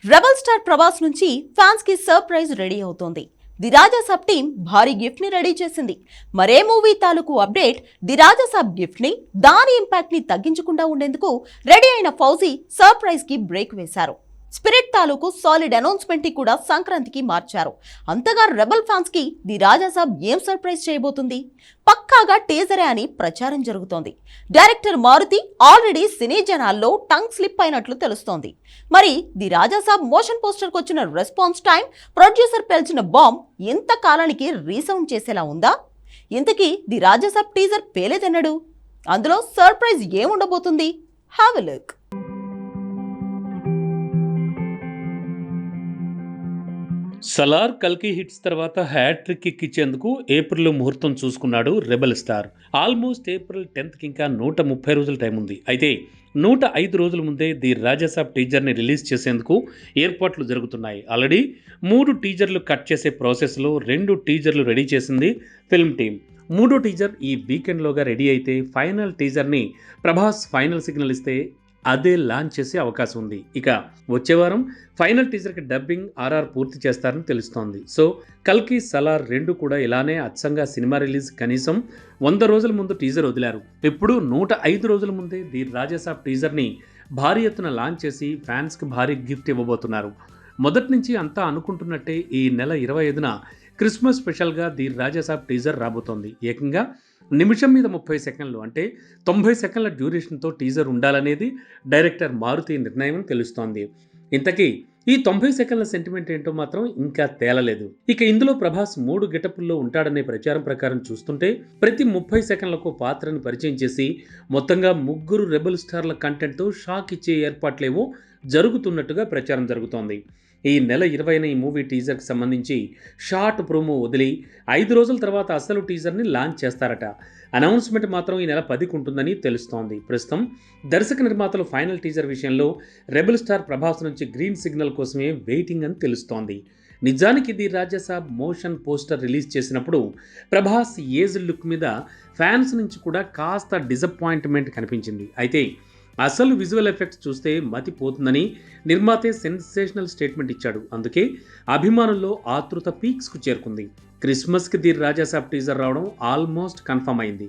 Rebel star Prabhas నుంచి fans కి surprise ready అవుతోంది. ది రాజా సాబ్ టీం భారీ గిఫ్ట్ ని రెడీ చేసింది. మరే మూవీ తాలూకు update, the Raja Saab gift ని దాని ఇంపాక్ట్ ని తగ్గించకుండా ఉండేందుకు రెడీ అయిన ఫౌజీ సర్ప్రైజ్ కి బ్రేక్ వేశారు. స్పిరిట్ తాలూకు సాలిడ్ అనౌన్స్మెంట్ ని కూడా సంక్రాంతికి మార్చారు. అంతగా రెబల్ ఫ్యాన్స్ కి ది రాజా సాబ్ ఏం సర్ప్రైజ్ చేయబోతుంది? పక్కాగా టీజరే అని ప్రచారం జరుగుతోంది. డైరెక్టర్ మారుతి ఆల్రెడీ సినీ జనాల్లో టంగ్ స్లిప్ అయినట్లు తెలుస్తోంది. మరి the Raja Saab motion poster కు వచ్చిన రెస్పాన్స్ టైం, ప్రొడ్యూసర్ పేల్చిన బాంబ్ ఇంత కాలానికి రీసౌండ్ చేసేలా ఉందా? ఇంతకీ ది రాజా సాబ్ టీజర్ పేలేదన్నాడు. అందులో సర్ప్రైజ్ ఏముండబోతుంది? Have a look. సలార్, కల్కి హిట్స్ తర్వాత హ్యాట్రిక్ ఎక్కించేందుకు ఏప్రిల్లో ముహూర్తం చూసుకున్నాడు రెబల్ స్టార్. ఆల్మోస్ట్ ఏప్రిల్ 10కి ఇంకా 130 రోజుల టైం ఉంది. అయితే 105 రోజుల ముందే ది రాజాసాబ్ టీజర్ని రిలీజ్ చేసేందుకు ఏర్పాట్లు జరుగుతున్నాయి. ఆల్రెడీ 3 టీజర్లు కట్ చేసే ప్రాసెస్లో 2 టీజర్లు రెడీ చేసింది ఫిల్మ్ టీం. 3వ టీజర్ ఈ వీకెండ్లోగా రెడీ అయితే ఫైనల్ టీజర్ని ప్రభాస్ ఫైనల్ సిగ్నల్ ఇస్తే అదే లాంచ్ చేసే అవకాశం ఉంది. ఇక వచ్చే వారం ఫైనల్ టీజర్కి డబ్బింగ్ ఆర్ఆర్ పూర్తి చేస్తారని తెలుస్తోంది. సో కల్కి, సలార్ 2 కూడా ఇలానే అచ్చంగా సినిమా రిలీజ్ కనీసం 100 రోజుల ముందు టీజర్ వదిలారు. ఇప్పుడు 105 రోజుల ముందే ది రాజాసాబ్ టీజర్ని భారీ ఎత్తున లాంచ్ చేసి ఫ్యాన్స్కి భారీ గిఫ్ట్ ఇవ్వబోతున్నారు. మొదటి నుంచి అంతా అనుకుంటున్నట్టే ఈ నెల 25న క్రిస్మస్ స్పెషల్గా ది రాజాసాబ్ టీజర్ రాబోతోంది. ఏకంగా నిమిషం మీద 30 సెకండ్లు, అంటే 90 సెకండ్ల డ్యూరేషన్తో టీజర్ ఉండాలనేది డైరెక్టర్ మారుతి నిర్ణయం తెలుస్తోంది. ఇంతకీ ఈ 90 సెకండ్ల సెంటిమెంట్ ఏంటో మాత్రం ఇంకా తేలలేదు. ఇక ఇందులో ప్రభాస్ 3 గెటపుల్లో ఉంటాడనే ప్రచారం ప్రకారం చూస్తుంటే ప్రతి 30 సెకండ్లకు పాత్రను పరిచయం చేసి మొత్తంగా 3 రెబల్ స్టార్ల కంటెంట్తో షాక్ ఇచ్చే ఏర్పాట్లేవో జరుగుతున్నట్టుగా ప్రచారం జరుగుతోంది. ఈ నెల 20న ఈ మూవీ టీజర్కి సంబంధించి షార్ట్ ప్రోమో వదిలి 5 రోజుల తర్వాత అసలు టీజర్ని లాంచ్ చేస్తారట. అనౌన్స్మెంట్ మాత్రం ఈ నెల 10కి ఉంటుందని తెలుస్తోంది. ప్రస్తుతం దర్శక నిర్మాతలు ఫైనల్ టీజర్ విషయంలో రెబల్ స్టార్ ప్రభాస్ నుంచి గ్రీన్ సిగ్నల్ కోసమే వెయిటింగ్ అని తెలుస్తోంది. నిజానికి the Raja Saab motion poster release చేసినప్పుడు ప్రభాస్ ఏజ్ లుక్ మీద ఫ్యాన్స్ నుంచి కూడా కాస్త డిసప్పాయింట్మెంట్ కనిపించింది. అయితే అసలు విజువల్ ఎఫెక్ట్స్ చూస్తే మతిపోతుందని నిర్మాతే సెన్సేషనల్ స్టేట్మెంట్ ఇచ్చాడు. అందుకే అభిమానుల్లో ఆతృత పీక్స్కు చేరుకుంది. క్రిస్మస్కి ది రాజాసాబ్ టీజర్ రావడం ఆల్మోస్ట్ కన్ఫర్మ్ అయింది.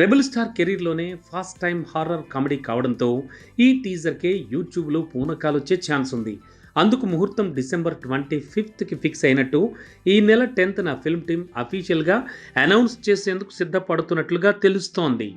రెబల్ స్టార్ కెరీర్లోనే ఫస్ట్ టైం హారర్ కామెడీ కావడంతో ఈ టీజర్కే యూట్యూబ్లో పూనకాలు వచ్చే ఛాన్స్ ఉంది. అందుకు ముహూర్తం డిసెంబర్ 25కి ఫిక్స్ అయినట్టు ఈ నెల 10న ఫిల్మ్ టీం అఫీషియల్గా అనౌన్స్ చేసేందుకు సిద్ధపడుతున్నట్లుగా తెలుస్తోంది.